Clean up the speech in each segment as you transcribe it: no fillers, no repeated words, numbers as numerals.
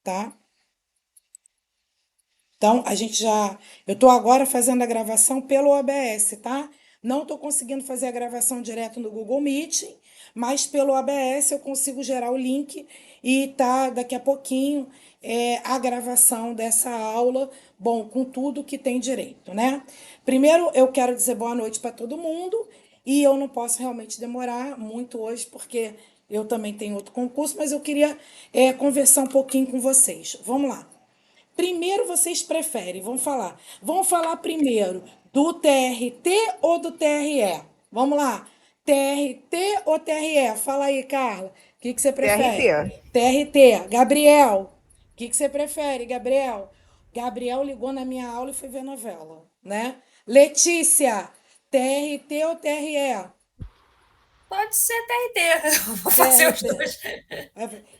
tá? Então, eu estou agora fazendo a gravação pelo OBS, tá? Não estou conseguindo fazer a gravação direto no Google Meet, mas pelo OBS eu consigo gerar o link e tá daqui a pouquinho a gravação dessa aula, bom, com tudo que tem direito, né? Primeiro, eu quero dizer boa noite para todo mundo e eu não posso realmente demorar muito hoje porque eu também tenho outro concurso, mas eu queria conversar um pouquinho com vocês. Vamos lá. Primeiro vocês preferem, Vamos falar primeiro do TRT ou do TRE? Vamos lá. TRT ou TRE? Fala aí, Carla. O que você prefere? TRT. TRT. Gabriel. O que você prefere, Gabriel? Gabriel ligou na minha aula e foi ver novela, né? Letícia. TRT ou TRE? Pode ser TRT. Vou fazer os TRT. dois.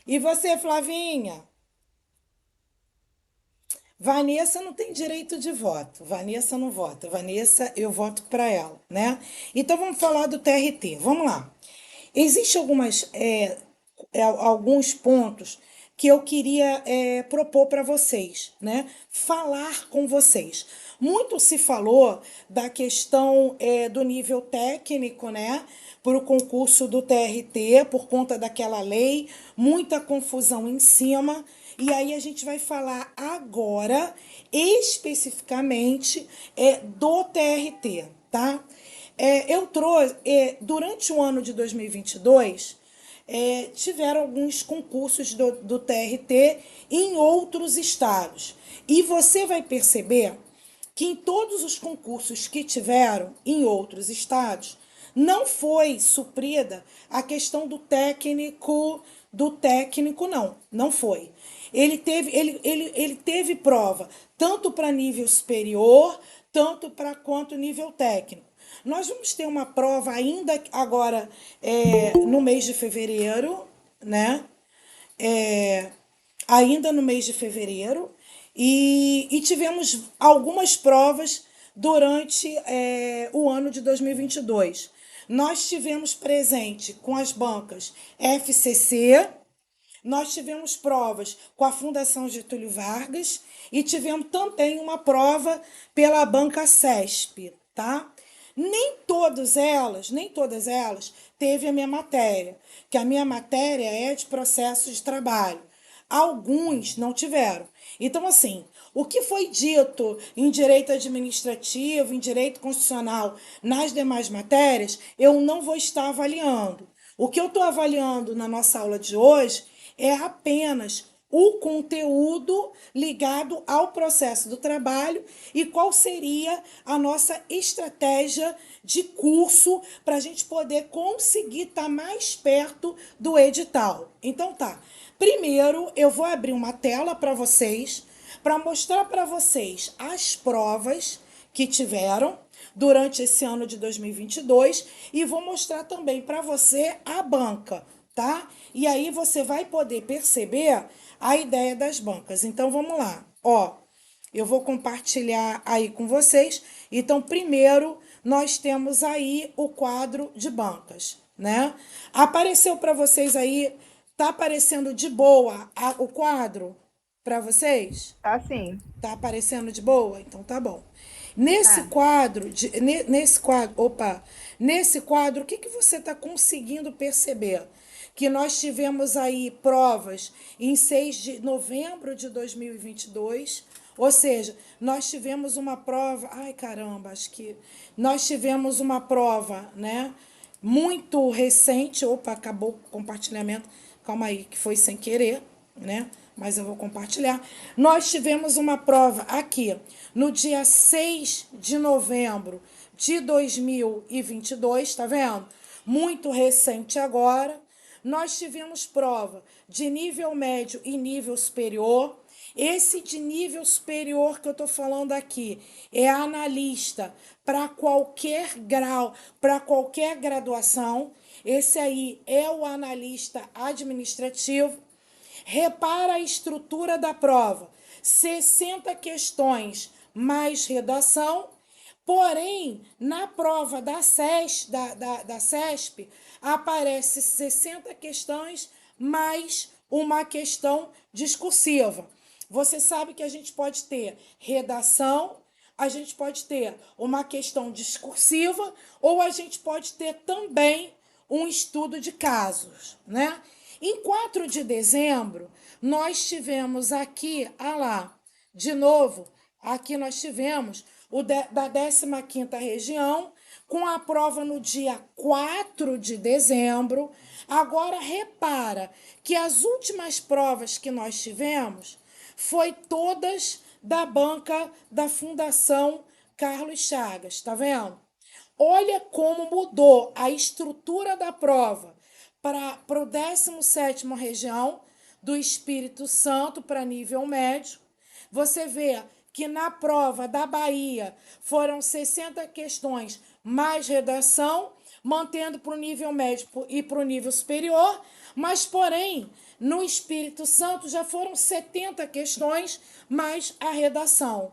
E você, Flavinha? Vanessa não tem direito de voto. Vanessa não vota. Vanessa, eu voto para ela, né? Então vamos falar do TRT. Vamos lá. Existem alguns pontos que eu queria propor para vocês, né? Falar com vocês. Muito se falou da questão do nível técnico, né? Para o concurso do TRT, por conta daquela lei, muita confusão em cima. E aí a gente vai falar agora especificamente do TRT, tá? Eu trouxe, durante o ano de 2022, tiveram alguns concursos do TRT em outros estados. E você vai perceber que em todos os concursos que tiveram em outros estados, não foi suprida a questão do técnico não, não foi. Ele teve prova tanto para nível superior, tanto para quanto nível técnico. Nós vamos ter uma prova ainda agora no mês de fevereiro, né? É, ainda no mês de fevereiro, e tivemos algumas provas durante o ano de 2022. Nós tivemos presente com as bancas FCC, nós tivemos provas com a Fundação Getúlio Vargas e tivemos também uma prova pela banca CESP, tá? Nem todas elas teve a minha matéria, que a minha matéria é de processo de trabalho. Alguns não tiveram. Então, assim, o que foi dito em direito administrativo, em direito constitucional, nas demais matérias, eu não vou estar avaliando. O que eu estou avaliando na nossa aula de hoje é apenas o conteúdo ligado ao processo do trabalho e qual seria a nossa estratégia de curso para a gente poder conseguir estar mais perto do edital. Então tá. Primeiro eu vou abrir uma tela para mostrar para vocês as provas que tiveram durante esse ano de 2022 e vou mostrar também para você a banca, tá? E aí você vai poder perceber a ideia das bancas. Então vamos lá. Ó, eu vou compartilhar aí com vocês. Então, primeiro, nós temos aí o quadro de bancas, né? Apareceu para vocês aí, tá aparecendo de boa o quadro para vocês? Tá sim. Tá aparecendo de boa? Então tá bom. Nesse Tá. quadro, nesse quadro, opa, nesse quadro, o que que você está conseguindo perceber? Que nós tivemos aí provas em 6 de novembro de 2022, ou seja, nós tivemos uma prova, ai caramba, acho que nós tivemos uma prova, né, muito recente, opa, acabou o compartilhamento, calma aí, que foi sem querer, né? Mas eu vou compartilhar. Nós tivemos uma prova aqui no dia 6 de novembro de 2022, tá vendo? Muito recente agora. Nós tivemos prova de nível médio e nível superior. Esse de nível superior que eu estou falando aqui é analista para qualquer grau, para qualquer graduação. Esse aí é o analista administrativo. Repara a estrutura da prova: 60 questões mais redação. Porém, na prova da CESP, aparece 60 questões mais uma questão discursiva. Você sabe que a gente pode ter redação, a gente pode ter uma questão discursiva ou a gente pode ter também um estudo de casos, né? Em 4 de dezembro, nós tivemos aqui, de novo, aqui nós tivemos da 15ª região, com a prova no dia 4 de dezembro. Agora, repara que as últimas provas que nós tivemos foi todas da banca da Fundação Carlos Chagas, tá vendo? Olha como mudou a estrutura da prova para o 17ª região do Espírito Santo para nível médio. Você vê que na prova da Bahia foram 60 questões mais redação, mantendo para o nível médio e para o nível superior, mas, porém, no Espírito Santo já foram 70 questões mais a redação.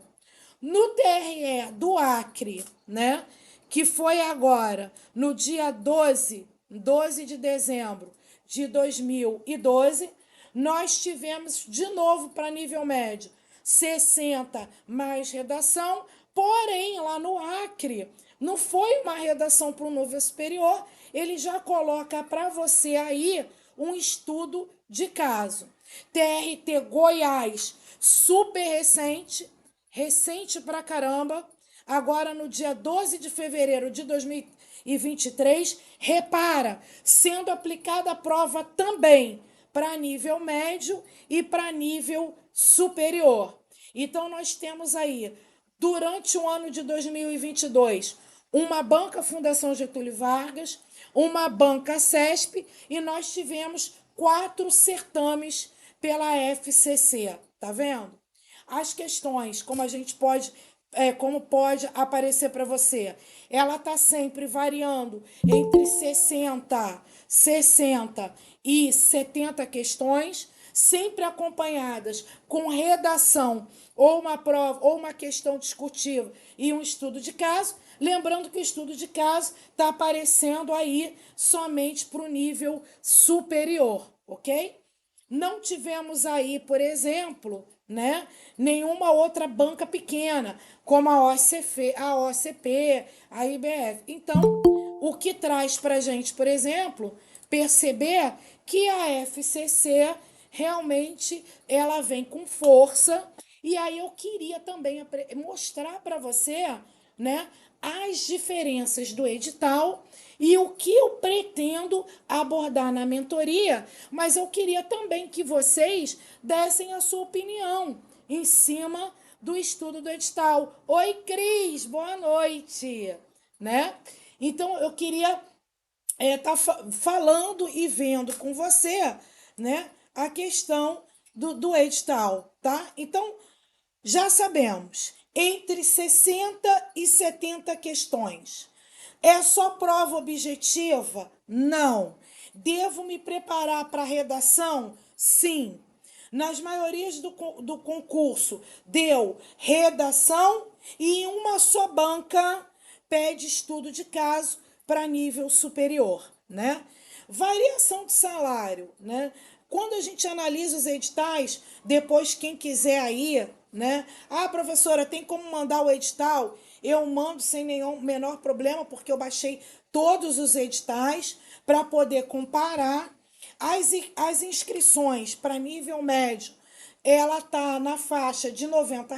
No TRE do Acre, né, que foi agora no dia 12 de dezembro de 2012, nós tivemos de novo para nível médio 60 mais redação, porém lá no Acre não foi uma redação para o nível superior, ele já coloca para você aí um estudo de caso. TRT Goiás, super recente pra caramba, agora no dia 12 de fevereiro de 2023, repara, sendo aplicada a prova também para nível médio e para nível superior. Então, nós temos aí, durante o ano de 2022, uma banca Fundação Getúlio Vargas, uma banca CESP, e nós tivemos 4 certames pela FCC, tá vendo? As questões, como pode aparecer para você, ela está sempre variando entre 60 e 70 questões, sempre acompanhadas com redação ou uma prova ou uma questão discutiva e um estudo de caso. Lembrando que o estudo de caso está aparecendo aí somente para o nível superior, ok? Não tivemos aí, por exemplo, né, nenhuma outra banca pequena, como a OCP, a IBF. Então, o que traz para a gente, por exemplo, perceber que a FCC realmente ela vem com força. E aí eu queria também mostrar para você, né, as diferenças do edital e o que eu pretendo abordar na mentoria, mas eu queria também que vocês dessem a sua opinião em cima do estudo do edital. Oi, Cris, boa noite, né? Então eu queria tá falando e vendo com você, né, a questão do edital, tá? Então, já sabemos, entre 60 e 70 questões. É só prova objetiva? Não. Devo me preparar para a redação? Sim. Nas maiorias do concurso, deu redação e em uma só banca pede estudo de caso para nível superior, né? Variação de salário, né? Quando a gente analisa os editais, depois quem quiser aí, né? Ah, professora, tem como mandar o edital? Eu mando sem nenhum menor problema, porque eu baixei todos os editais para poder comparar. As inscrições para nível médio, ela tá na faixa de R$ 90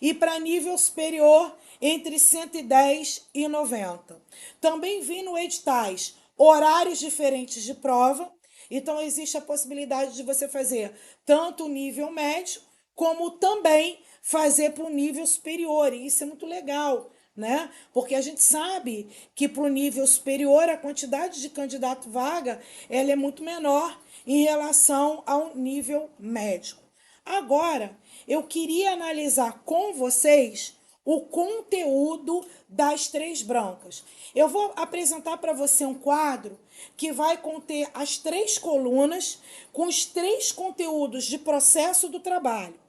e para nível superior entre 110 e 90. Também vi no editais horários diferentes de prova, então existe a possibilidade de você fazer tanto o nível médio como também fazer para o nível superior, e isso é muito legal, né? Porque a gente sabe que para o nível superior a quantidade de candidato vaga ela é muito menor em relação ao nível médio. Agora, eu queria analisar com vocês o conteúdo das 3 brancas. Eu vou apresentar para você um quadro que vai conter as 3 colunas com os 3 conteúdos de processo do trabalho.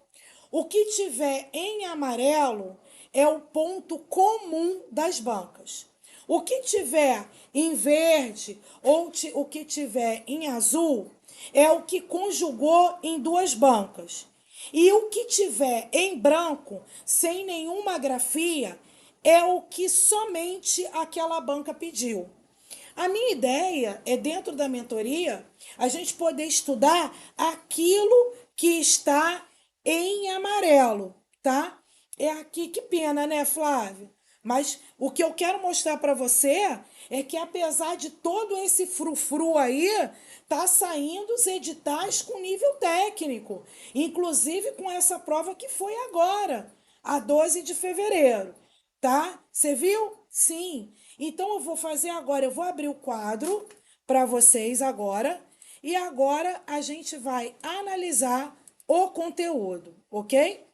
O que tiver em amarelo é o ponto comum das bancas. O que tiver em verde ou o que tiver em azul é o que conjugou em duas bancas. E o que tiver em branco, sem nenhuma grafia, é o que somente aquela banca pediu. A minha ideia é, dentro da mentoria, a gente poder estudar aquilo que está em amarelo, tá? É aqui, que pena, né, Flávio? Mas o que eu quero mostrar para você é que, apesar de todo esse frufru aí, tá saindo os editais com nível técnico, inclusive com essa prova que foi agora, a 12 de fevereiro, tá? Você viu? Sim. Então eu vou fazer agora, eu vou abrir o quadro para vocês agora, e agora a gente vai analisar o conteúdo, ok?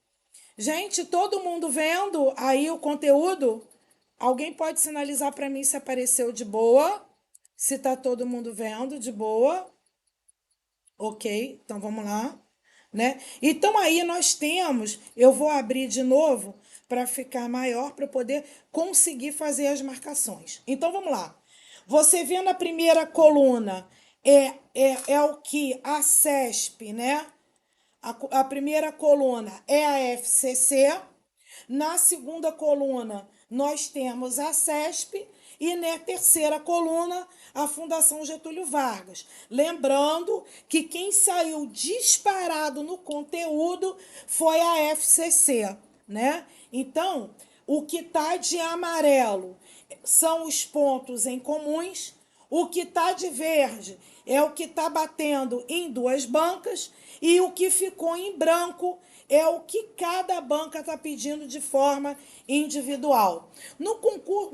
Gente, todo mundo vendo aí o conteúdo? Alguém pode sinalizar para mim se apareceu de boa? Se tá todo mundo vendo de boa? Ok, então vamos lá, né? Então aí nós temos, eu vou abrir de novo para ficar maior para poder conseguir fazer as marcações. Então vamos lá. Você vê na primeira coluna é o que a CESP, né? A primeira coluna é a FCC. Na segunda coluna, nós temos a CESP. E na terceira coluna, a Fundação Getúlio Vargas. Lembrando que quem saiu disparado no conteúdo foi a FCC, né? Então, o que está de amarelo são os pontos em comuns, o que está de verde é o que está batendo em duas bancas e o que ficou em branco é o que cada banca está pedindo de forma individual. No concurso,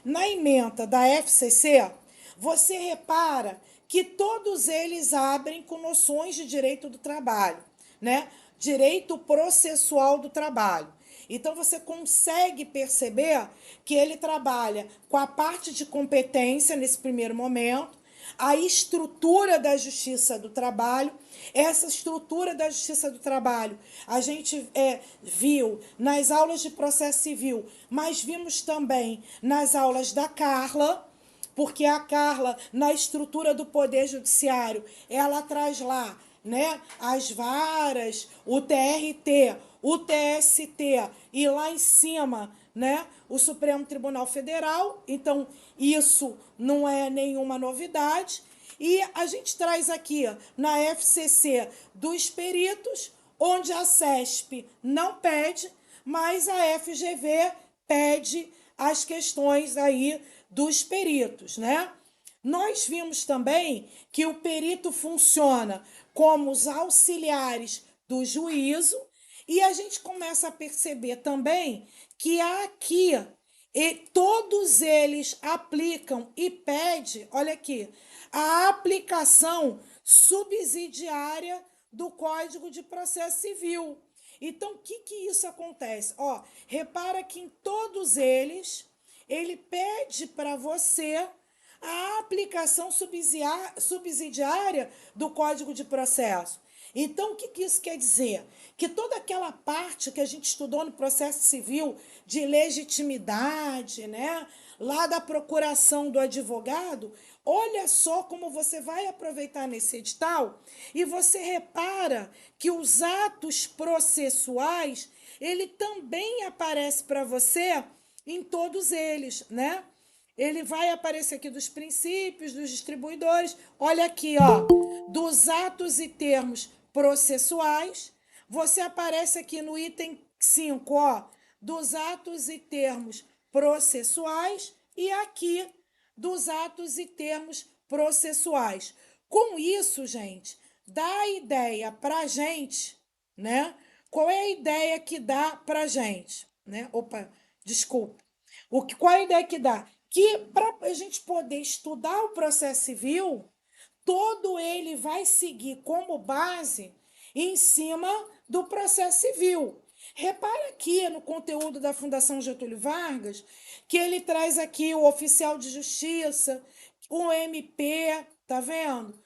na ementa da FCC, você repara que todos eles abrem com noções de direito do trabalho, né? Direito processual do trabalho. Então você consegue perceber que ele trabalha com a parte de competência nesse primeiro momento, a estrutura da justiça do trabalho. Essa estrutura da justiça do trabalho a gente viu nas aulas de processo civil, mas vimos também nas aulas da Carla, porque a Carla, na estrutura do Poder Judiciário, ela traz lá, né, as varas, o TRT, o TST e lá em cima, né, o Supremo Tribunal Federal. Então, isso não é nenhuma novidade. E a gente traz aqui na FCC dos peritos, onde a CESP não pede, mas a FGV pede as questões aí dos peritos, né? Nós vimos também que o perito funciona como os auxiliares do juízo e a gente começa a perceber também que aqui todos eles aplicam e pede, olha aqui, a aplicação subsidiária do Código de Processo Civil. Então, o que isso acontece? Ó, repara que em todos eles, ele pede para você a aplicação subsidiária do Código de Processo. Então, o que isso quer dizer? Que toda aquela parte que a gente estudou no processo civil de legitimidade, né? Lá da procuração do advogado, olha só como você vai aproveitar nesse edital e você repara que os atos processuais, ele também aparece para você em todos eles, né? Ele vai aparecer aqui dos princípios, dos distribuidores. Olha aqui, ó, dos atos e termos processuais. Você aparece aqui no item 5, ó, dos atos e termos processuais e aqui dos atos e termos processuais. Com isso, gente, dá a ideia pra gente, né? Qual é a ideia que dá pra gente, né? Opa, desculpa. Qual é a ideia que dá? Que para a gente poder estudar o processo civil, todo ele vai seguir como base em cima do processo civil. Repara aqui no conteúdo da Fundação Getúlio Vargas que ele traz aqui o oficial de justiça, o MP, tá vendo?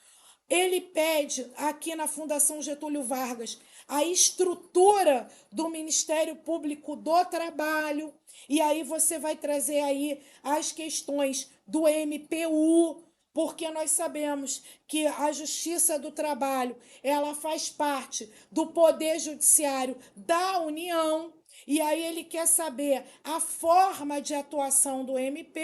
Ele pede aqui na Fundação Getúlio Vargas a estrutura do Ministério Público do Trabalho. E aí você vai trazer aí as questões do MPU, porque nós sabemos que a Justiça do Trabalho, ela faz parte do Poder Judiciário da União, e aí ele quer saber a forma de atuação do MP,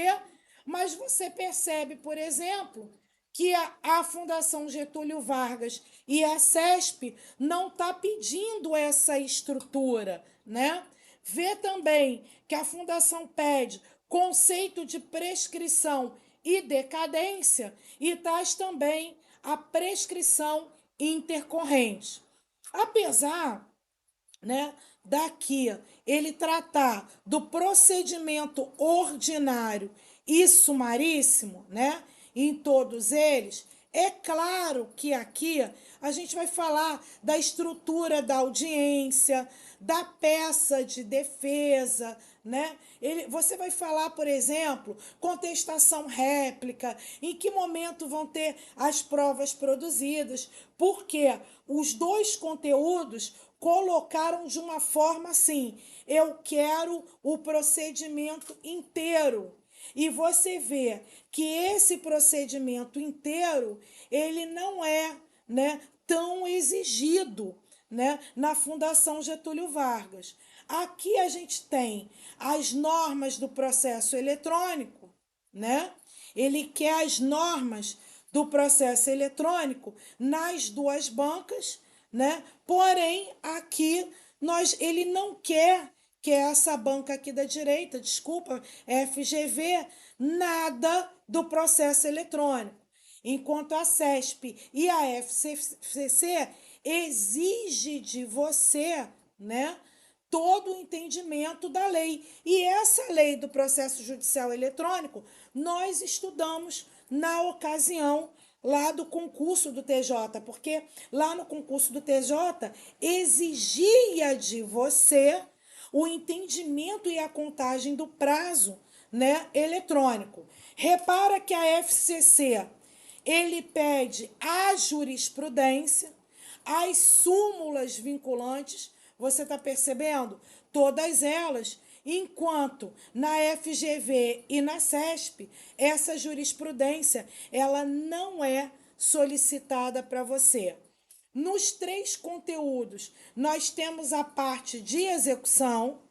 mas você percebe, por exemplo, que a Fundação Getúlio Vargas e a CESP não está pedindo essa estrutura, né? Vê também que a Fundação pede conceito de prescrição e decadência e traz também a prescrição intercorrente. Apesar, né, daqui ele tratar do procedimento ordinário e sumaríssimo, né, em todos eles, é claro que aqui a gente vai falar da estrutura da audiência, da peça de defesa, né? Você vai falar, por exemplo, contestação réplica, em que momento vão ter as provas produzidas, porque os dois conteúdos colocaram de uma forma assim: eu quero o procedimento inteiro. E você vê que esse procedimento inteiro, ele não é, né, tão exigido, né, na Fundação Getúlio Vargas. Aqui a gente tem as normas do processo eletrônico, né? Ele quer as normas do processo eletrônico nas duas bancas, né? Porém, aqui ele não quer que essa banca aqui da direita, desculpa, FGV, nada do processo eletrônico. Enquanto a CESP e a FCC exige de você, né, todo o entendimento da lei. E essa lei do processo judicial eletrônico nós estudamos na ocasião lá do concurso do TJ, porque lá no concurso do TJ exigia de você o entendimento e a contagem do prazo, né, eletrônico. Repara que a FCC ele pede a jurisprudência, as súmulas vinculantes, você está percebendo? Todas elas, enquanto na FGV e na CESP, essa jurisprudência ela não é solicitada para você. Nos três conteúdos, nós temos a parte de execução,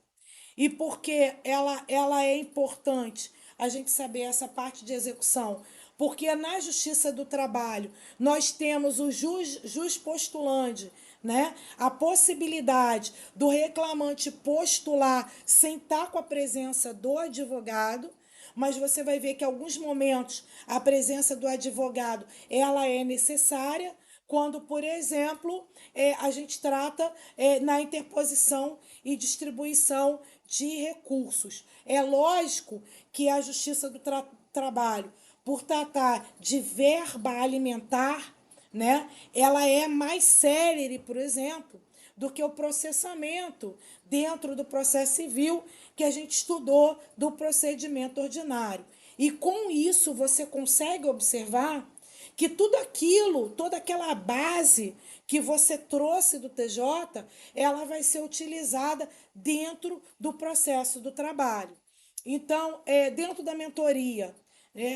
e porque ela é importante a gente saber essa parte de execução, porque na Justiça do Trabalho nós temos o jus postulante, né? A possibilidade do reclamante postular sem estar com a presença do advogado, mas você vai ver que em alguns momentos a presença do advogado ela é necessária, quando, por exemplo, a gente trata na interposição e distribuição de recursos. É lógico que a Justiça do Trabalho, por tratar de verba alimentar, né, ela é mais célere, por exemplo, do que o processamento dentro do processo civil que a gente estudou do procedimento ordinário. E com isso você consegue observar que tudo aquilo, toda aquela base que você trouxe do TJ, ela vai ser utilizada dentro do processo do trabalho. Então, dentro da mentoria,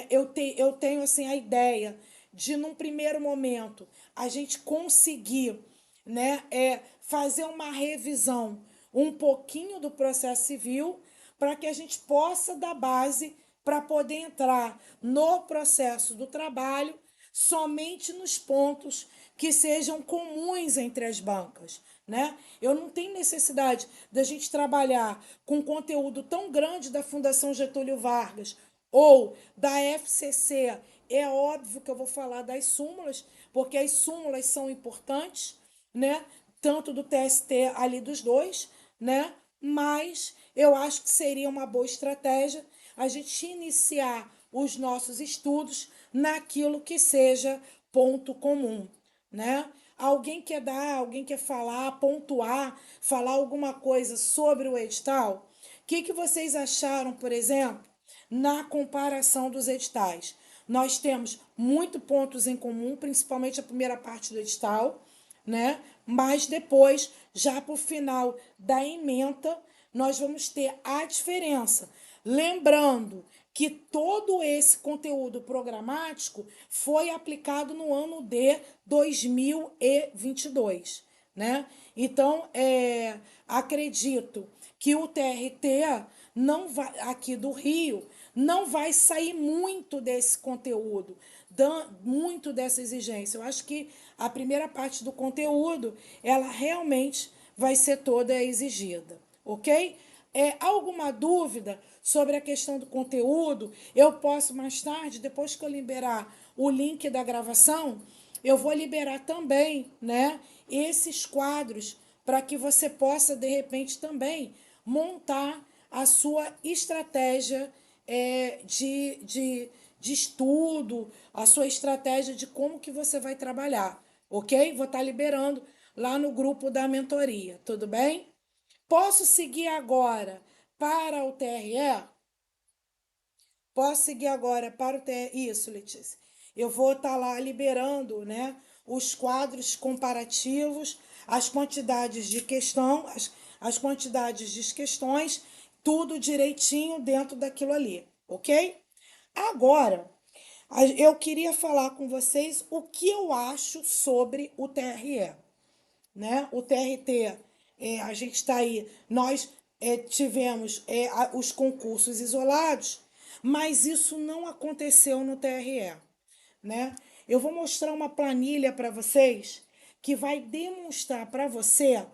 eu tenho assim a ideia de, num primeiro momento, a gente conseguir, né, fazer uma revisão um pouquinho do processo civil para que a gente possa dar base para poder entrar no processo do trabalho somente nos pontos que sejam comuns entre as bancas, né? Eu não tenho necessidade da gente trabalhar com conteúdo tão grande da Fundação Getúlio Vargas ou da FCC. É óbvio que eu vou falar das súmulas, porque as súmulas são importantes, né? Tanto do TST ali dos dois, né? Mas eu acho que seria uma boa estratégia a gente iniciar os nossos estudos naquilo que seja ponto comum, né? Alguém quer falar, pontuar, falar alguma coisa sobre o edital? O que vocês acharam, por exemplo, na comparação dos editais? Nós temos muitos pontos em comum, principalmente a primeira parte do edital, né? Mas depois, já para o final da ementa, nós vamos ter a diferença. Lembrando que todo esse conteúdo programático foi aplicado no ano de 2022, né? Então, acredito que o TRT não vai, aqui do Rio não vai sair muito desse conteúdo, muito dessa exigência. Eu acho que a primeira parte do conteúdo, ela realmente vai ser toda exigida, ok? Alguma dúvida sobre a questão do conteúdo? Eu posso mais tarde, depois que eu liberar o link da gravação, eu vou liberar também, né, esses quadros para que você possa, de repente, também montar a sua estratégia de estudo, a sua estratégia de como que você vai trabalhar, ok? Vou estar liberando lá no grupo da mentoria, tudo bem? Posso seguir agora para o TRE? Posso seguir agora para o TRE? Isso, Letícia. Eu vou estar lá liberando, né, os quadros comparativos, as quantidades de questão, as quantidades de questões, tudo direitinho dentro daquilo ali, ok? Agora, eu queria falar com vocês o que eu acho sobre o TRE, né? O TRT, a gente está aí, nós tivemos os concursos isolados, mas isso não aconteceu no TRE, né? Eu vou mostrar uma planilha para vocês que vai demonstrar para você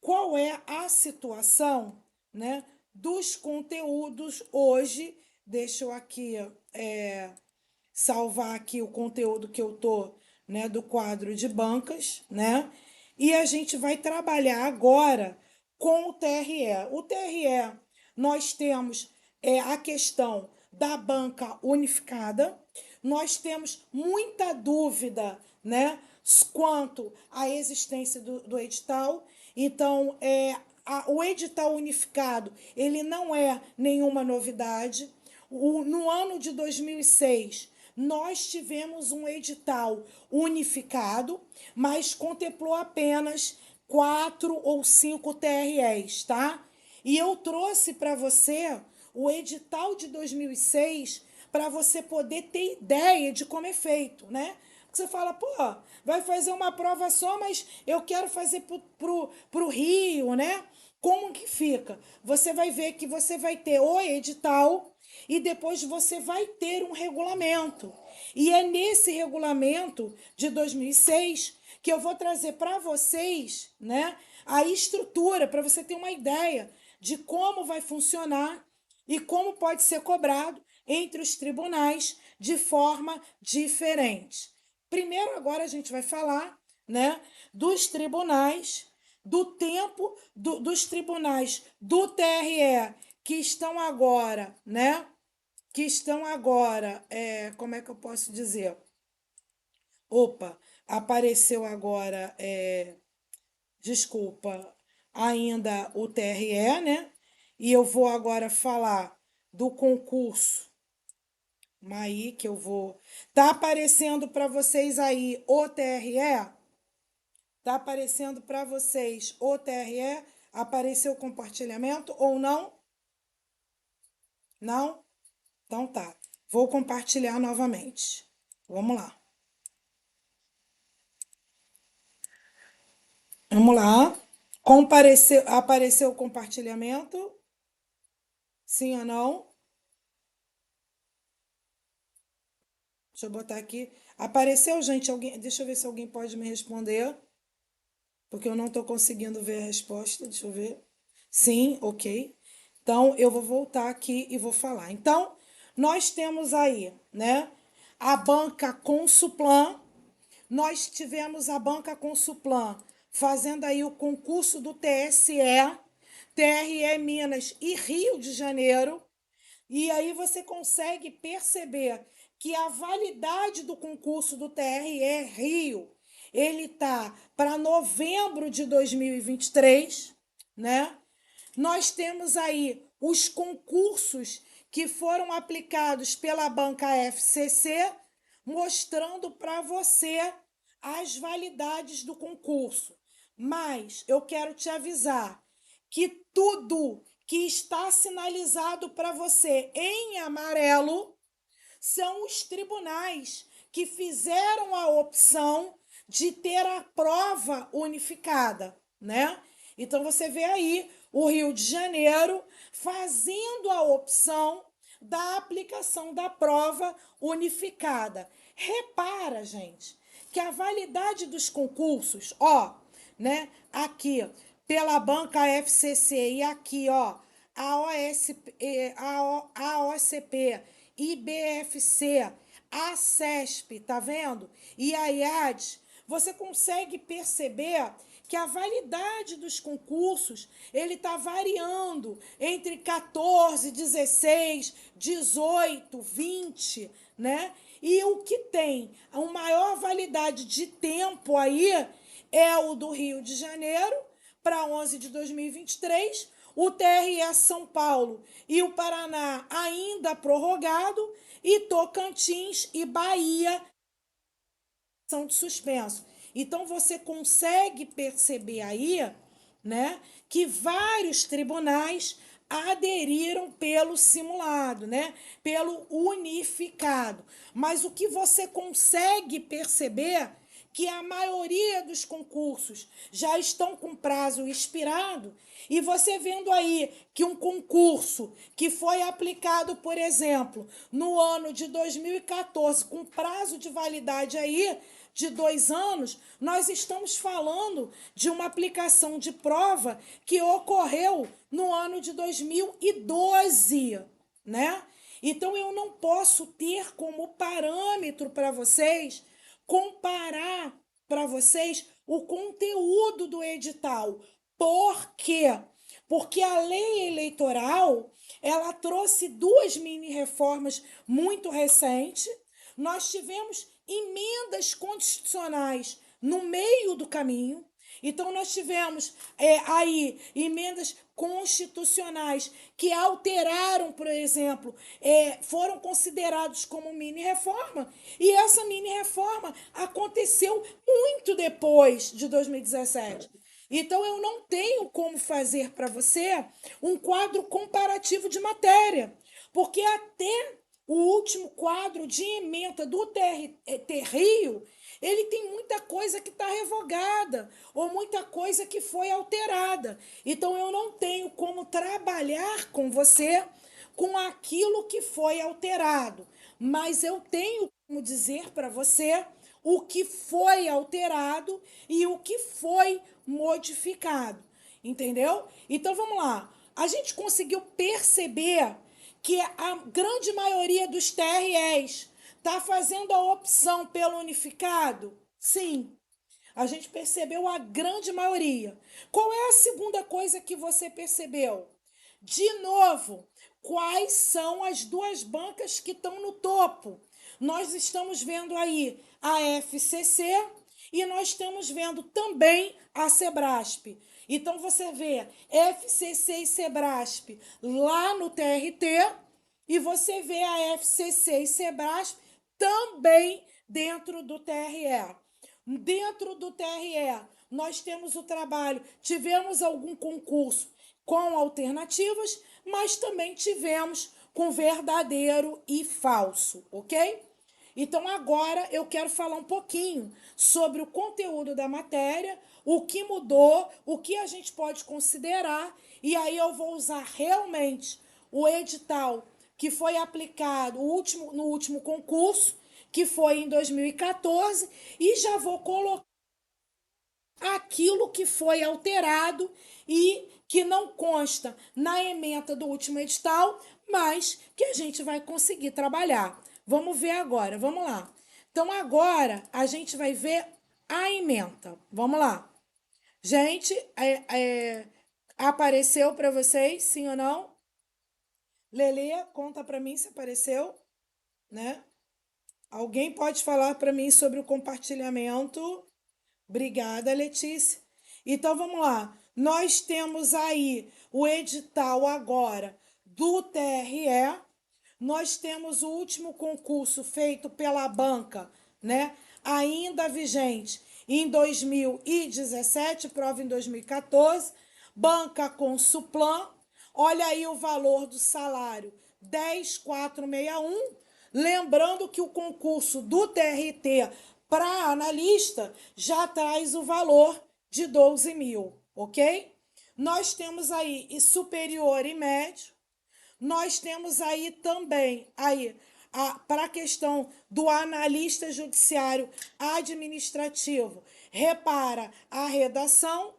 qual é a situação, né, dos conteúdos hoje. Deixa eu aqui salvar aqui o conteúdo que eu tô, né, do quadro de bancas, né? E a gente vai trabalhar agora com o TRE. O TRE, nós temos a questão da banca unificada. Nós temos muita dúvida, né, quanto à existência do edital. Então, o edital unificado, ele não é nenhuma novidade. No ano de 2006, nós tivemos um edital unificado, mas contemplou apenas 4 ou 5 TREs, tá? E eu trouxe para você o edital de 2006 para você poder ter ideia de como é feito, né? Porque você fala, pô, vai fazer uma prova só, mas eu quero fazer pro Rio, né? Como que fica? Você vai ver que você vai ter o edital e depois você vai ter um regulamento. E é nesse regulamento de 2006 que eu vou trazer para vocês, né, a estrutura para você ter uma ideia de como vai funcionar e como pode ser cobrado entre os tribunais de forma diferente. Primeiro, agora a gente vai falar, né, dos tribunais, do tempo dos tribunais do TRE que estão agora, né? Que estão agora, como é que eu posso dizer? Opa, apareceu agora, desculpa, ainda o TRE, né? E eu vou agora falar do concurso. Aí que eu vou. Tá aparecendo para vocês aí o TRE? Tá aparecendo para vocês o TRE? Apareceu o compartilhamento ou não? Não? Então tá. Vou compartilhar novamente. Vamos lá. Vamos lá. Apareceu o compartilhamento? Sim ou não? Deixa eu botar aqui. Apareceu, gente? Alguém, deixa eu ver se alguém pode me responder, porque eu não estou conseguindo ver a resposta. Deixa eu ver. Sim, ok. Então, eu vou voltar aqui e vou falar. Então, nós temos aí, né, a banca Consuplan. Nós tivemos a banca Consuplan fazendo aí o concurso do TSE, TRE Minas e Rio de Janeiro. E aí você consegue perceber que a validade do concurso do TRE Rio, ele tá para novembro de 2023, né? Nós temos aí os concursos que foram aplicados pela banca FCC, mostrando para você as validades do concurso. Mas eu quero te avisar que tudo que está sinalizado para você em amarelo são os tribunais que fizeram a opção de ter a prova unificada, né? Então você vê aí o Rio de Janeiro fazendo a opção da aplicação da prova unificada. Repara, gente, que a validade dos concursos, ó, né? Aqui pela banca FCC e aqui, ó, a OSP, a OCP, IBFC, a CESP, tá vendo? E a IAD, você consegue perceber que a validade dos concursos ele está variando entre 14, 16, 18, 20, né? E o que tem a maior validade de tempo aí é o do Rio de Janeiro, para 11 de 2023, o TRE São Paulo e o Paraná ainda prorrogado, e Tocantins e Bahia são de suspenso. Então você consegue perceber aí, né, que vários tribunais aderiram pelo simulado, né, pelo unificado. Mas o que você consegue perceber que a maioria dos concursos já estão com prazo expirado, e você vendo aí que um concurso que foi aplicado, por exemplo, no ano de 2014, com prazo de validade aí de 2 anos, nós estamos falando de uma aplicação de prova que ocorreu no ano de 2012, né? Então eu não posso ter como parâmetro para vocês comparar para vocês o conteúdo do edital. Por quê? Porque a lei eleitoral, ela trouxe duas mini reformas muito recentes. Nós tivemos emendas constitucionais no meio do caminho. Então, nós tivemos aí emendas constitucionais que alteraram, por exemplo, foram considerados como mini-reforma, e essa mini-reforma aconteceu muito depois de 2017. Então, eu não tenho como fazer para você um quadro comparativo de matéria, porque até o último quadro de ementa do Rio, ele tem muita coisa que está revogada ou muita coisa que foi alterada. Então eu não tenho como trabalhar com você com aquilo que foi alterado, mas eu tenho como dizer para você o que foi alterado e o que foi modificado, entendeu? Então vamos lá. A gente conseguiu perceber que a grande maioria dos TREs está fazendo a opção pelo unificado? Sim, a gente percebeu a grande maioria. Qual é a segunda coisa que você percebeu? De novo, quais são as duas bancas que estão no topo? Nós estamos vendo aí a FCC e nós estamos vendo também a Sebrasp. Então você vê FCC e Sebrasp lá no TRT, e você vê a FCC e Sebrasp também dentro do TRE. Dentro do TRE, nós temos o trabalho, tivemos algum concurso com alternativas, mas também tivemos com verdadeiro e falso, ok? Então agora eu quero falar um pouquinho sobre o conteúdo da matéria, o que mudou, o que a gente pode considerar, e aí eu vou usar realmente o edital que foi aplicado no último concurso, que foi em 2014, e já vou colocar aquilo que foi alterado e que não consta na ementa do último edital, mas que a gente vai conseguir trabalhar. Vamos ver agora, vamos lá. Então agora a gente vai ver a ementa. Vamos lá. Gente, apareceu para vocês, sim ou não? Lelê, conta para mim se apareceu, né? Alguém pode falar para mim sobre o compartilhamento? Obrigada, Letícia. Então vamos lá. Nós temos aí o edital agora do TRE. Nós temos o último concurso feito pela banca, né? Ainda vigente em 2017, prova em 2014, banca com Suplan. Olha aí o valor do salário, 10.461. Lembrando que o concurso do TRT para analista já traz o valor de 12 mil, ok? Nós temos aí superior e médio. Nós temos aí também para a questão do analista judiciário administrativo, repara a redação,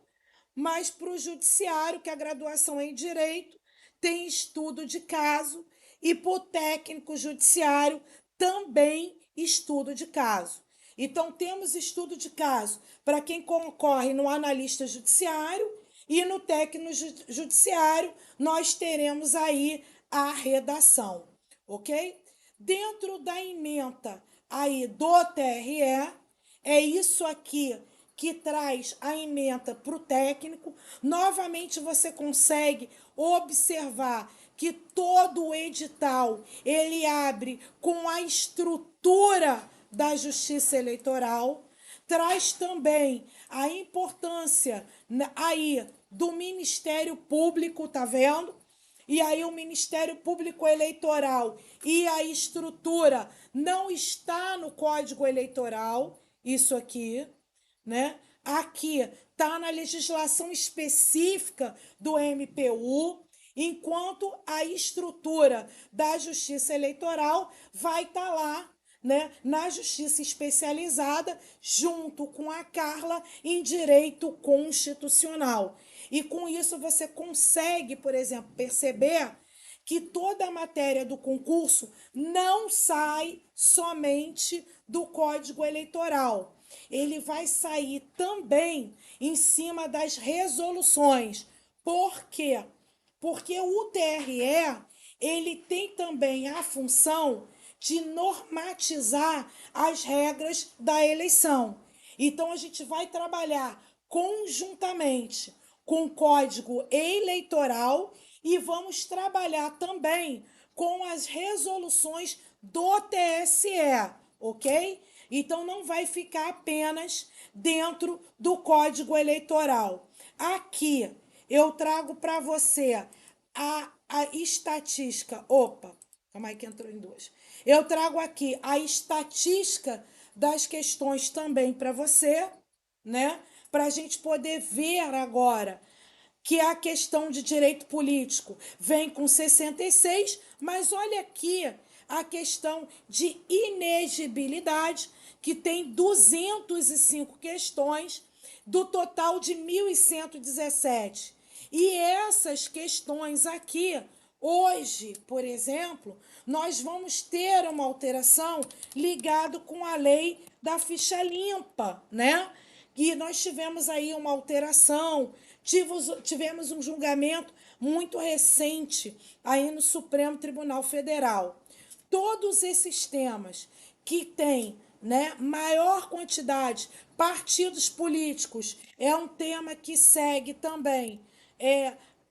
mas para o judiciário, que a graduação é em direito, tem estudo de caso, e para o técnico judiciário também estudo de caso. Então, temos estudo de caso para quem concorre no analista judiciário, e no técnico judiciário nós teremos aí a redação, ok? Dentro da ementa aí do TRE, é isso aqui que traz a ementa para o técnico. Novamente você consegue observar que todo o edital ele abre com a estrutura da Justiça Eleitoral, traz também a importância aí do Ministério Público, tá vendo? E aí o Ministério Público Eleitoral e a estrutura não está no Código Eleitoral, isso aqui, né? Aqui está na legislação específica do MPU, enquanto a estrutura da Justiça Eleitoral vai estar lá, né, na Justiça Especializada, junto com a Carla em Direito Constitucional. E com isso você consegue, por exemplo, perceber que toda a matéria do concurso não sai somente do Código Eleitoral. Ele vai sair também em cima das resoluções. Por quê? Porque o TRE, ele tem também a função de normatizar as regras da eleição. Então a gente vai trabalhar conjuntamente com o Código Eleitoral e vamos trabalhar também com as resoluções do TSE, ok? Então não vai ficar apenas dentro do Código Eleitoral. Aqui eu trago para você a estatística. Opa, calma aí que entrou em duas. Eu trago aqui a estatística das questões também para você, né? Para a gente poder ver agora que a questão de direito político vem com 66, mas olha aqui a questão de inegibilidade, que tem 205 questões, do total de 1.117. E essas questões aqui, hoje, por exemplo, nós vamos ter uma alteração ligada com a lei da ficha limpa, né? E nós tivemos aí uma alteração, tivemos um julgamento muito recente aí no Supremo Tribunal Federal. Todos esses temas que têm, né, maior quantidade partidos políticos é um tema que segue também.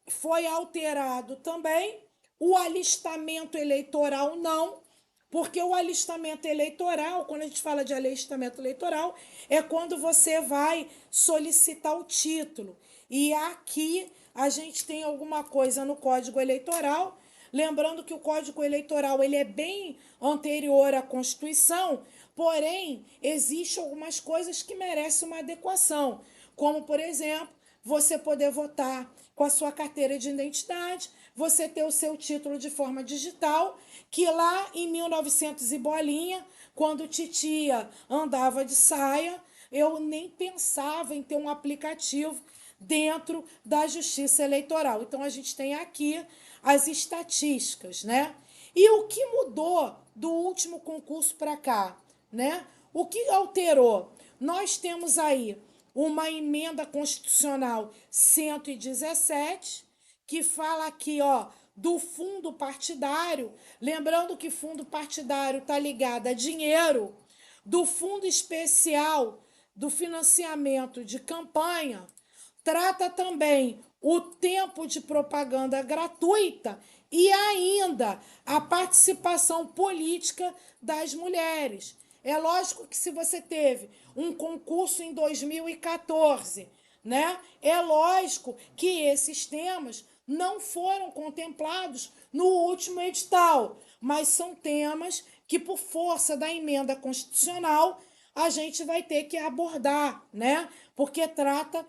Foi alterado também o alistamento eleitoral, não, porque o alistamento eleitoral, quando a gente fala de alistamento eleitoral, é quando você vai solicitar o título. E aqui a gente tem alguma coisa no Código Eleitoral, lembrando que o Código Eleitoral ele é bem anterior à Constituição, porém, existem algumas coisas que merecem uma adequação, como, por exemplo, você poder votar com a sua carteira de identidade, você ter o seu título de forma digital, que lá em 1900 e bolinha, quando titia andava de saia, eu nem pensava em ter um aplicativo dentro da Justiça Eleitoral. Então a gente tem aqui as estatísticas, né? E o que mudou do último concurso para cá, né? O que alterou? Nós temos aí uma emenda constitucional 117, que fala aqui, ó, do fundo partidário, lembrando que fundo partidário está ligado a dinheiro, do fundo especial do financiamento de campanha, trata também o tempo de propaganda gratuita e ainda a participação política das mulheres. É lógico que se você teve um concurso em 2014, né? É lógico que esses temas não foram contemplados no último edital, mas são temas que, por força da emenda constitucional, a gente vai ter que abordar, né? Porque trata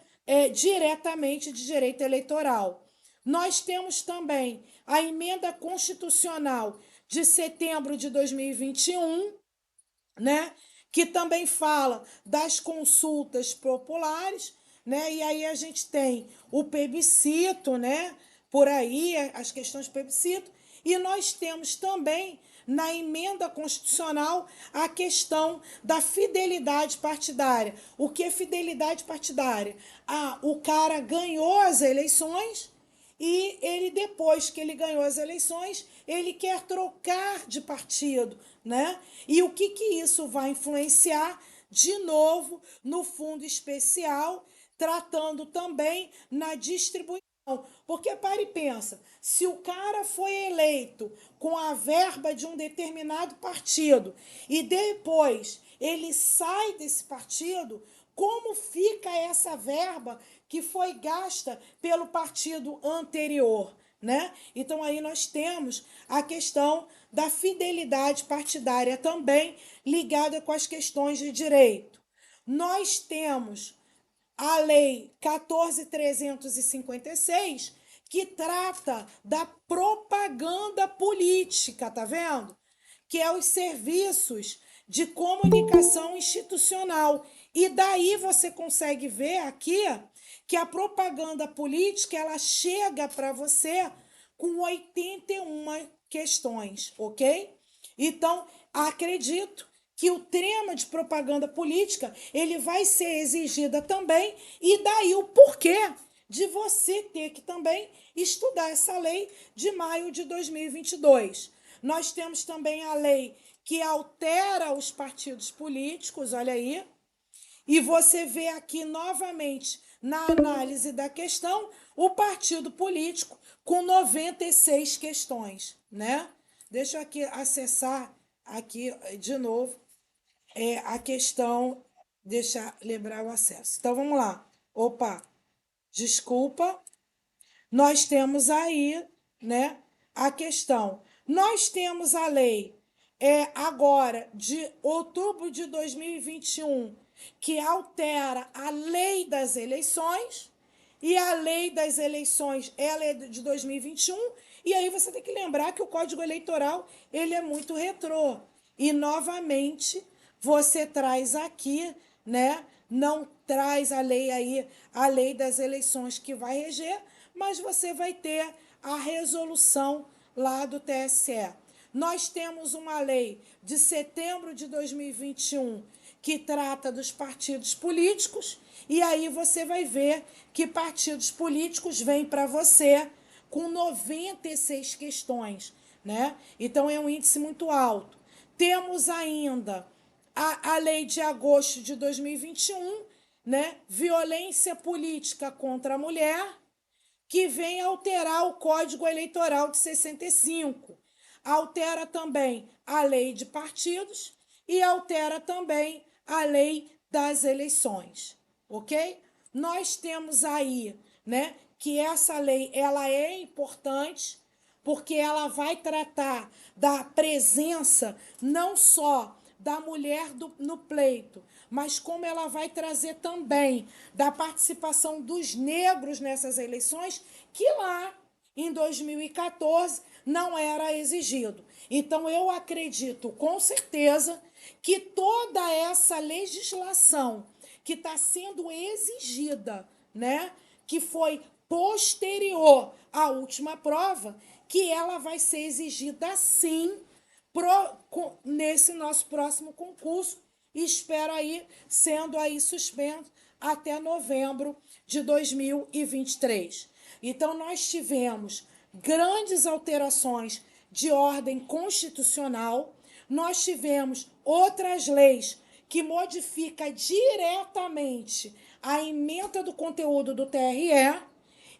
diretamente de direito eleitoral. Nós temos também a emenda constitucional de setembro de 2021, né? Que também fala das consultas populares, né? E aí a gente tem o plebiscito, né? Por aí, as questões de plebiscito. E nós temos também na emenda constitucional a questão da fidelidade partidária. O que é fidelidade partidária? Ah, o cara ganhou as eleições e ele, depois que ele ganhou as eleições, ele quer trocar de partido, né? E o que isso vai influenciar? De novo, no fundo especial, tratando também na distribuição. Porque para e pensa, se o cara foi eleito com a verba de um determinado partido e depois ele sai desse partido, como fica essa verba que foi gasta pelo partido anterior, né? Então aí nós temos a questão da fidelidade partidária também ligada com as questões de direito. Nós temos a Lei 14.356, que trata da propaganda política, tá vendo? Que é os serviços de comunicação institucional. E daí você consegue ver aqui que a propaganda política ela chega para você com 81 questões, ok? Então, acredito que o tema de propaganda política ele vai ser exigida também, e daí o porquê de você ter que também estudar essa lei de maio de 2022. Nós temos também a lei que altera os partidos políticos, olha aí, e você vê aqui novamente na análise da questão o partido político com 96 questões, né? Deixa eu aqui acessar aqui de novo a questão, deixa lembrar o acesso. Então vamos lá. Opa, desculpa. Nós temos aí, né, a questão. Nós temos a lei agora de outubro de 2021 que altera a lei das eleições, e a lei das eleições ela é de 2021, e aí você tem que lembrar que o Código Eleitoral ele é muito retrô. E novamente você traz aqui, né? Não traz a lei aí, a lei das eleições que vai reger, mas você vai ter a resolução lá do TSE. Nós temos uma lei de setembro de 2021 que trata dos partidos políticos, e aí você vai ver que partidos políticos vêm para você com 96 questões, né? Então é um índice muito alto. Temos ainda a lei de agosto de 2021, né? Violência política contra a mulher, que vem alterar o Código Eleitoral de 65. Altera também a lei de partidos e altera também a lei das eleições, ok? Nós temos aí, né, que essa lei ela é importante porque ela vai tratar da presença não só da mulher no pleito, mas como ela vai trazer também da participação dos negros nessas eleições, que lá em 2014 não era exigido. Então eu acredito com certeza que toda essa legislação que está sendo exigida, né, que foi posterior à última prova, que ela vai ser exigida sim nesse nosso próximo concurso, e espero aí sendo aí suspenso até novembro de 2023. Então nós tivemos grandes alterações de ordem constitucional, nós tivemos outras leis que modificam diretamente a ementa do conteúdo do TRE,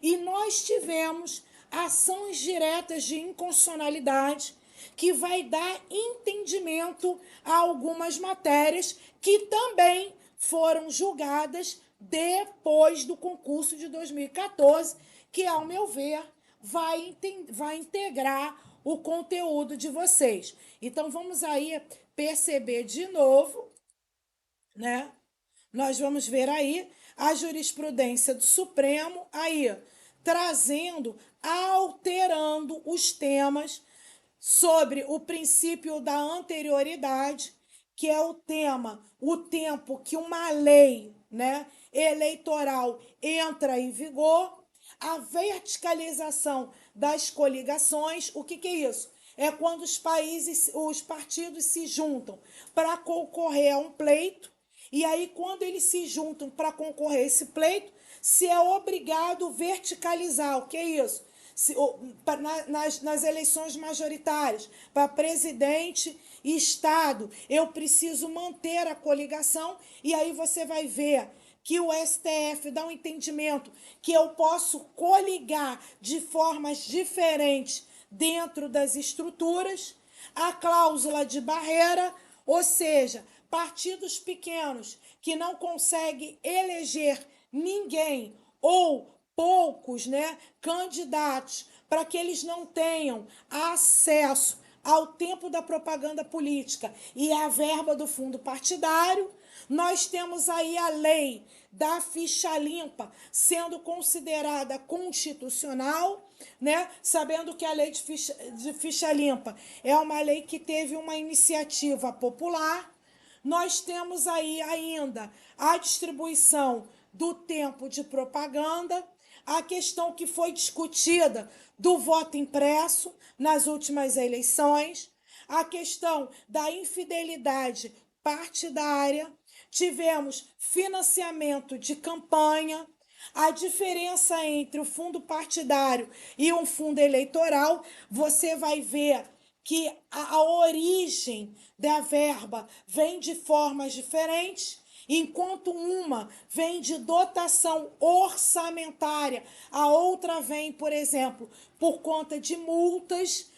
e nós tivemos ações diretas de inconstitucionalidade que vai dar entendimento a algumas matérias que também foram julgadas depois do concurso de 2014, que, ao meu ver, vai integrar o conteúdo de vocês. Então, vamos aí perceber de novo, né? Nós vamos ver aí a jurisprudência do Supremo aí trazendo, alterando os temas sobre o princípio da anterioridade, que é o tempo que uma lei, né, eleitoral entra em vigor, a verticalização das coligações. O que é isso? É quando os partidos se juntam para concorrer a um pleito, e aí, quando eles se juntam para concorrer a esse pleito, se é obrigado a verticalizar. O que é isso? Nas eleições majoritárias, para presidente e Estado, eu preciso manter a coligação, e aí você vai ver que o STF dá um entendimento que eu posso coligar de formas diferentes dentro das estruturas, a cláusula de barreira, ou seja, partidos pequenos que não conseguem eleger ninguém ou poucos, né, candidatos, para que eles não tenham acesso ao tempo da propaganda política e à verba do fundo partidário. Nós temos aí a lei da ficha limpa sendo considerada constitucional, né? Sabendo que a lei de ficha limpa é uma lei que teve uma iniciativa popular. Nós temos aí ainda a distribuição do tempo de propaganda, a questão que foi discutida do voto impresso nas últimas eleições, a questão da infidelidade partidária, tivemos financiamento de campanha, a diferença entre o fundo partidário e um fundo eleitoral. Você vai ver que a origem da verba vem de formas diferentes, enquanto uma vem de dotação orçamentária, a outra vem, por exemplo, por conta de multas.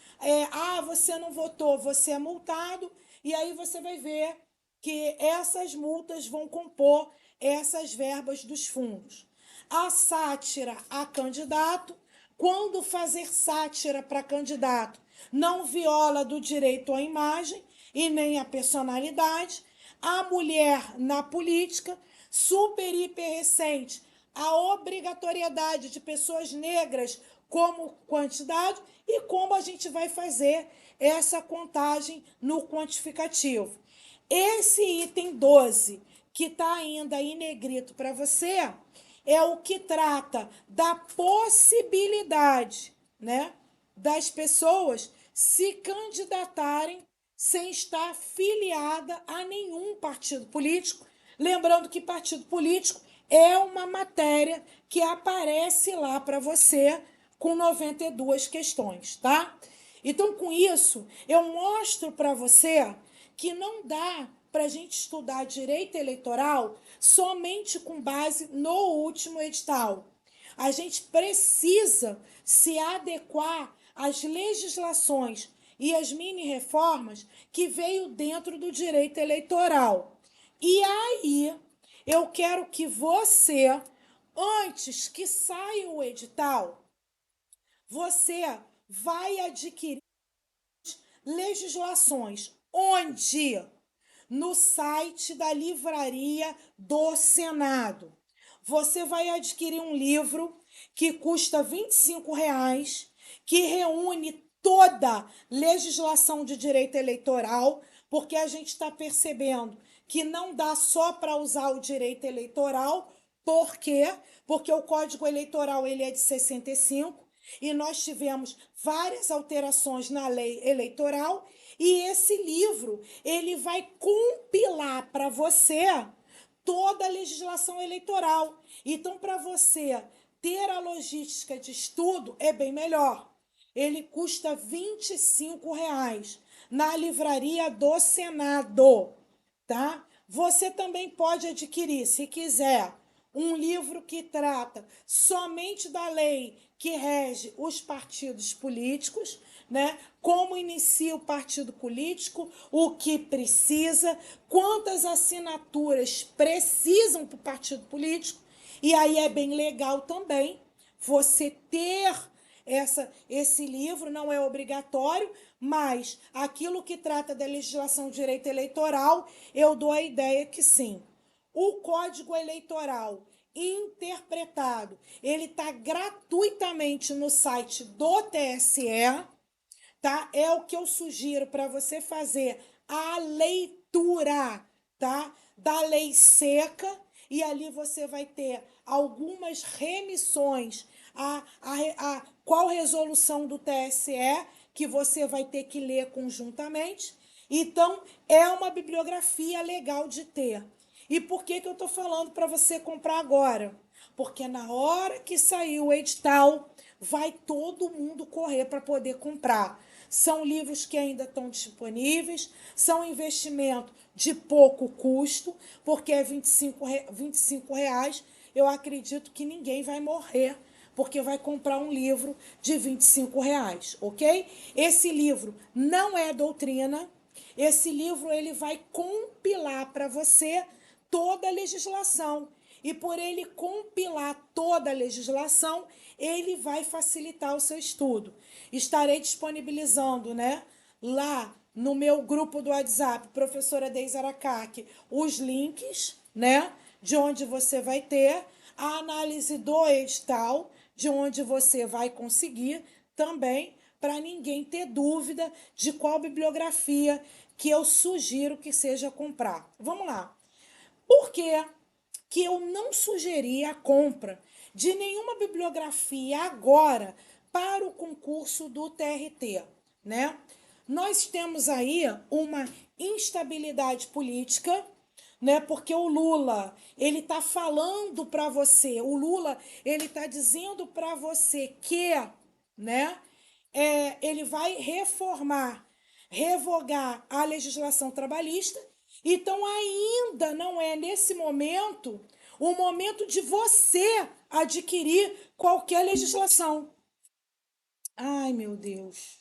Você não votou, você é multado, e aí você vai ver que essas multas vão compor essas verbas dos fundos. A sátira a candidato, quando fazer sátira para candidato não viola do direito à imagem e nem à personalidade. A mulher na política, super hiper recente, a obrigatoriedade de pessoas negras como quantidade e como a gente vai fazer essa contagem no quantificativo. Esse item 12, que está ainda em negrito para você, é o que trata da possibilidade, né, das pessoas se candidatarem sem estar filiada a nenhum partido político. Lembrando que partido político é uma matéria que aparece lá para você com 92 questões, tá? Então, com isso, eu mostro para você que não dá para a gente estudar direito eleitoral somente com base no último edital. A gente precisa se adequar às legislações e às mini-reformas que veio dentro do direito eleitoral. E aí, eu quero que você, antes que saia o edital, você vai adquirir legislações onde no site da Livraria do Senado. Você vai adquirir um livro que custa R$ 25, que reúne toda legislação de direito eleitoral, porque a gente está percebendo que não dá só para usar o direito eleitoral. Por quê? Porque o Código Eleitoral ele é de 65 e nós tivemos várias alterações na lei eleitoral, e esse livro ele vai compilar para você toda a legislação eleitoral. Então, para você ter a logística de estudo, é bem melhor. Ele custa R$ 25 na Livraria do Senado, tá? Você também pode adquirir, se quiser, um livro que trata somente da lei que rege os partidos políticos, né? Como inicia o partido político, o que precisa, quantas assinaturas precisam para o partido político. E aí é bem legal também você ter esse livro não é obrigatório, mas aquilo que trata da legislação de direito eleitoral, eu dou a ideia que sim. O Código Eleitoral interpretado, ele está gratuitamente no site do TSE, tá? É o que eu sugiro para você fazer a leitura, tá? Da lei seca, e ali você vai ter algumas remissões a qual resolução do TSE que você vai ter que ler conjuntamente. Então, é uma bibliografia legal de ter. E por que eu estou falando para você comprar agora? Porque na hora que sair o edital, vai todo mundo correr para poder comprar. São livros que ainda estão disponíveis, são investimento de pouco custo, porque é R$ 25 reais. Eu acredito que ninguém vai morrer porque vai comprar um livro de R$ 25, ok? Esse livro não é doutrina, esse livro ele vai compilar para você toda a legislação. E por ele compilar toda a legislação, ele vai facilitar o seu estudo. Estarei disponibilizando, né, lá no meu grupo do WhatsApp, professora Deise Aracaque, os links, né, de onde você vai ter a análise do edital, de onde você vai conseguir também, para ninguém ter dúvida de qual bibliografia que eu sugiro que seja comprar. Vamos lá. Por que eu não sugeri a compra de nenhuma bibliografia agora para o concurso do TRT, né? Nós temos aí uma instabilidade política, né? Porque o Lula, ele tá falando para você, o Lula, ele tá dizendo para você que, né? Ele vai reformar, revogar a legislação trabalhista. Então, ainda não é nesse momento o momento de você adquirir qualquer legislação. Ai, meu Deus.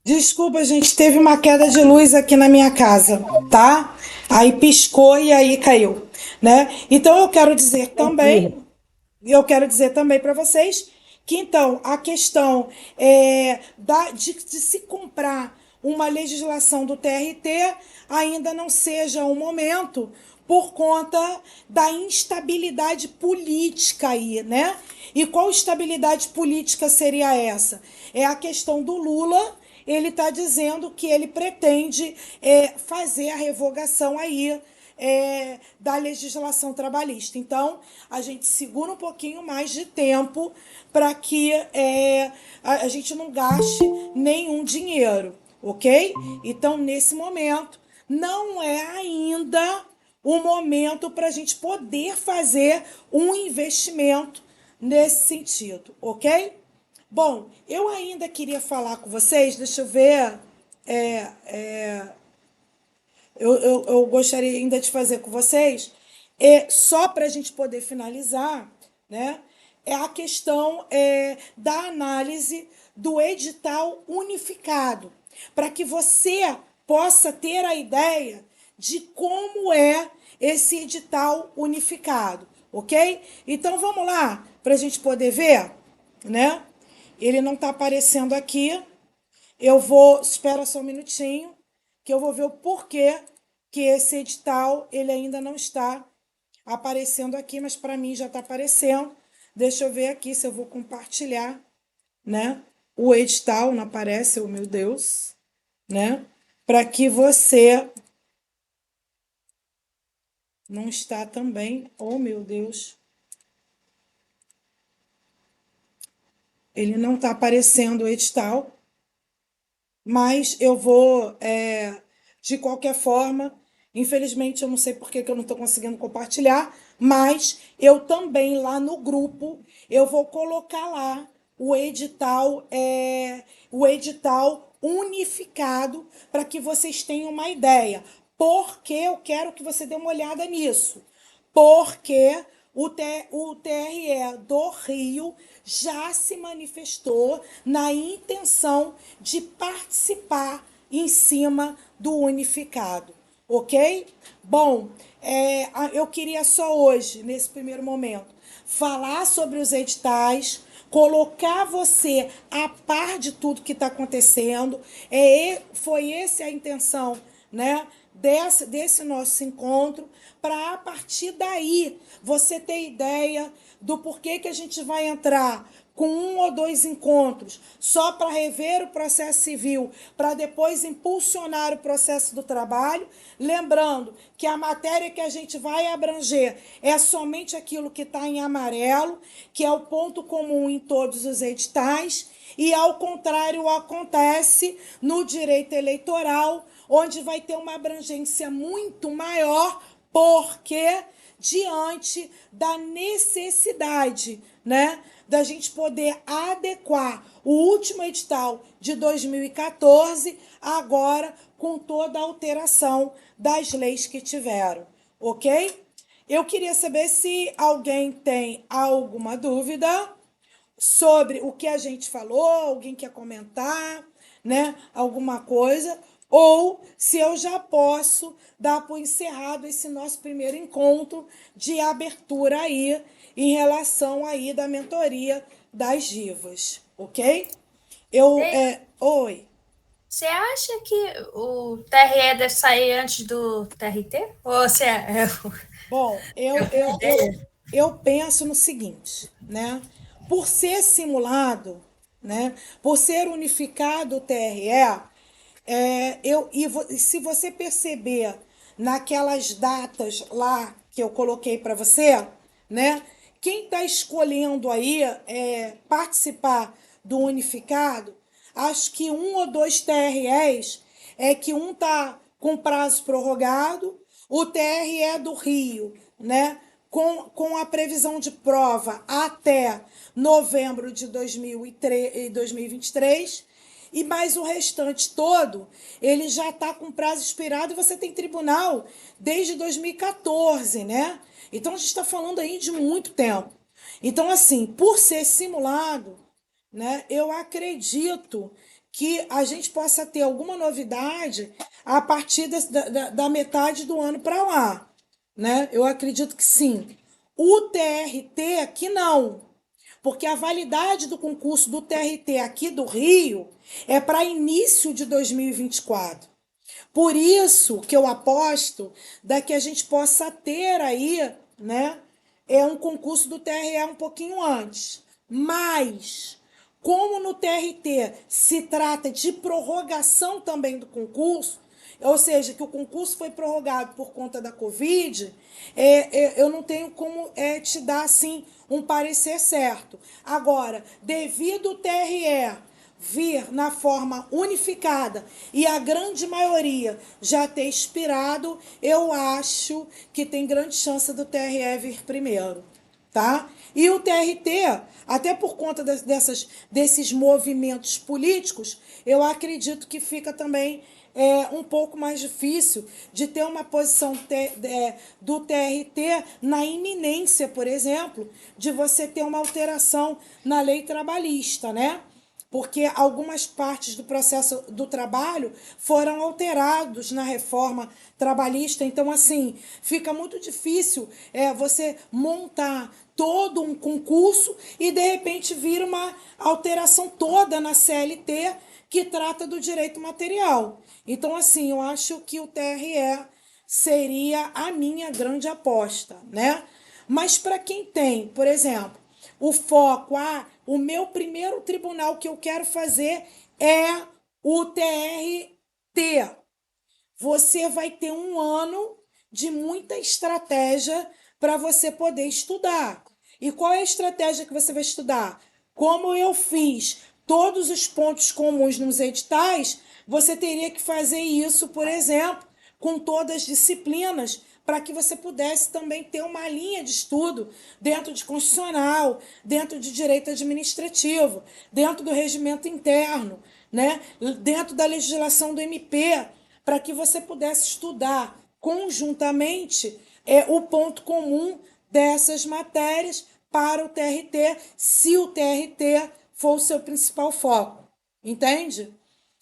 Desculpa, gente, teve uma queda de luz aqui na minha casa, tá? Aí piscou e aí caiu, né? Então Tranquilo. eu quero dizer também para vocês que então a questão de se comprar uma legislação do TRT ainda não seja o momento por conta da instabilidade política aí, né? E qual estabilidade política seria essa? É a questão do Lula. Ele está dizendo que ele pretende fazer a revogação aí da legislação trabalhista. Então, a gente segura um pouquinho mais de tempo para que a gente não gaste nenhum dinheiro, ok? Então, nesse momento, não é ainda o momento para a gente poder fazer um investimento nesse sentido, ok? Bom, eu ainda queria falar com vocês, deixa eu ver. É, é, eu gostaria ainda de fazer com vocês, só para a gente poder finalizar, né? É a questão da análise do edital unificado, para que você possa ter a ideia de como é esse edital unificado, ok? Então vamos lá, para a gente poder ver, né? Ele não está aparecendo aqui. Eu vou, espera só um minutinho, que eu vou ver o porquê que esse edital ele ainda não está aparecendo aqui, mas para mim já está aparecendo. Deixa eu ver aqui se eu vou compartilhar, né? O edital não aparece, oh meu Deus, né? para que você não está também. Oh, meu Deus. Ele não está aparecendo o edital, mas eu vou, de qualquer forma, infelizmente eu não sei por que que eu não estou conseguindo compartilhar, mas eu também lá no grupo eu vou colocar lá o edital unificado para que vocês tenham uma ideia. Porque eu quero que você dê uma olhada nisso. Porque o TRE do Rio já se manifestou na intenção de participar em cima do unificado, ok? Bom, eu queria só hoje, nesse primeiro momento, falar sobre os editais, colocar você a par de tudo que está acontecendo. Foi essa a intenção, né, desse nosso encontro, para a partir daí você ter ideia do porquê que a gente vai entrar com um ou dois encontros só para rever o processo civil, para depois impulsionar o processo do trabalho. Lembrando que a matéria que a gente vai abranger é somente aquilo que está em amarelo, que é o ponto comum em todos os editais, e ao contrário acontece no direito eleitoral, onde vai ter uma abrangência muito maior, porque diante da necessidade, né, da gente poder adequar o último edital de 2014 agora com toda a alteração das leis que tiveram, ok? Eu queria saber se alguém tem alguma dúvida sobre o que a gente falou, alguém quer comentar, né, alguma coisa, ou se eu já posso dar por encerrado esse nosso primeiro encontro de abertura aí em relação aí da mentoria das divas, ok? Oi. Você acha que o TRE deve sair antes do TRT? Ou você Bom, eu penso no seguinte, né? Por ser simulado, né? Por ser unificado o TRE, e se você perceber naquelas datas lá que eu coloquei para você, né? Quem está escolhendo aí participar do unificado, acho que um ou dois TREs é que um tá com prazo prorrogado, o TRE do Rio, né? Com a previsão de prova até novembro de 2023, e mais o restante todo, ele já está com prazo expirado e você tem tribunal desde 2014, né? Então a gente está falando aí de muito tempo. Então, assim, por ser simulado, né, eu acredito que a gente possa ter alguma novidade a partir da metade do ano para lá, né? Eu acredito que sim. O TRT aqui não, porque a validade do concurso do TRT aqui do Rio é para início de 2024. Por isso que eu aposto que a gente possa ter aí, né, um concurso do TRE um pouquinho antes. Mas, como no TRT se trata de prorrogação também do concurso, ou seja, que o concurso foi prorrogado por conta da Covid, eu não tenho como te dar assim um parecer certo. Agora, devido ao TRE vir na forma unificada e a grande maioria já ter expirado, eu acho que tem grande chance do TRE vir primeiro, tá? E o TRT, até por conta desses movimentos políticos, eu acredito que fica também um pouco mais difícil de ter uma posição do TRT na iminência, por exemplo, de você ter uma alteração na lei trabalhista, né? Porque algumas partes do processo do trabalho foram alterados na reforma trabalhista. Então, assim, fica muito difícil você montar todo um concurso e, de repente, vir uma alteração toda na CLT que trata do direito material. Então, assim, eu acho que o TRE seria a minha grande aposta, né? Mas para quem tem, por exemplo, o foco, o meu primeiro tribunal que eu quero fazer é o TRT, você vai ter um ano de muita estratégia para você poder estudar. E qual é a estratégia que você vai estudar? Como eu fiz todos os pontos comuns nos editais, você teria que fazer isso, por exemplo, com todas as disciplinas, para que você pudesse também ter uma linha de estudo dentro de constitucional, dentro de direito administrativo, dentro do regimento interno, né? Dentro da legislação do MP, para que você pudesse estudar conjuntamente o ponto comum dessas matérias para o TRT, se o TRT for o seu principal foco, entende?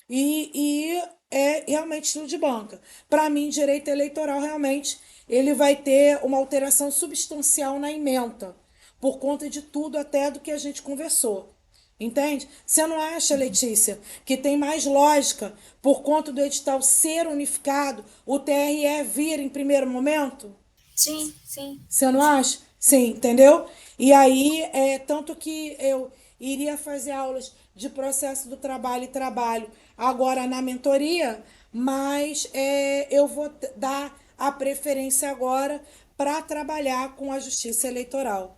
E é realmente estudo de banca. Para mim, direito eleitoral, realmente, ele vai ter uma alteração substancial na ementa, por conta de tudo até do que a gente conversou. Entende? Você não acha, Letícia, que tem mais lógica, por conta do edital ser unificado, o TRE vir em primeiro momento? Sim, sim. Você não acha? Sim, entendeu? E aí, tanto que eu iria fazer aulas de processo do trabalho e trabalho agora na mentoria, mas eu vou dar a preferência agora para trabalhar com a justiça eleitoral.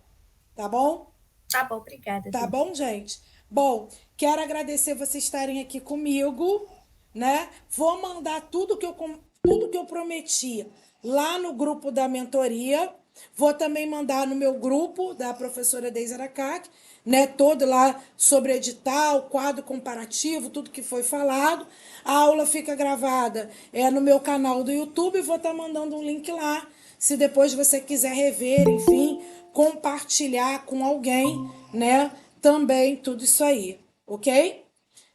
Tá bom? Tá bom, obrigada, Tá Du. bom, gente? Bom, quero agradecer vocês estarem aqui comigo, né? Vou mandar tudo que eu prometi lá no grupo da mentoria. Vou também mandar no meu grupo da professora Deise Aracac, né? Todo lá sobre edital, quadro comparativo, tudo que foi falado. A aula fica gravada no meu canal do YouTube. Vou estar mandando um link lá. Se depois você quiser rever, enfim, compartilhar com alguém, né? Também tudo isso aí, ok?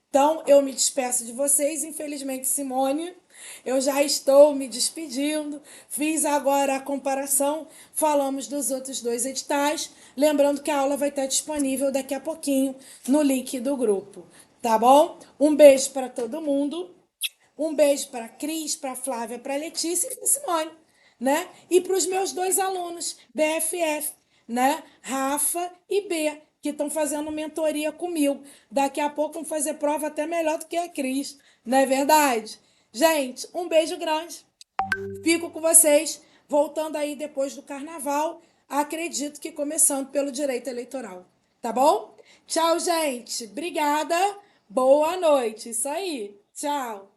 Então, eu me despeço de vocês. Infelizmente, Simone, eu já estou me despedindo. Fiz agora a comparação. Falamos dos outros dois editais. Lembrando que a aula vai estar disponível daqui a pouquinho no link do grupo. Tá bom? Um beijo para todo mundo. Um beijo para a Cris, para a Flávia, para a Letícia e para a Simone, né? E para os meus dois alunos, BFF, né? Rafa e B, que estão fazendo mentoria comigo. Daqui a pouco vão fazer prova até melhor do que a Cris, não é verdade? Gente, um beijo grande. Fico com vocês. Voltando aí depois do carnaval, acredito que começando pelo direito eleitoral. Tá bom? Tchau, gente. Obrigada. Boa noite. Isso aí. Tchau.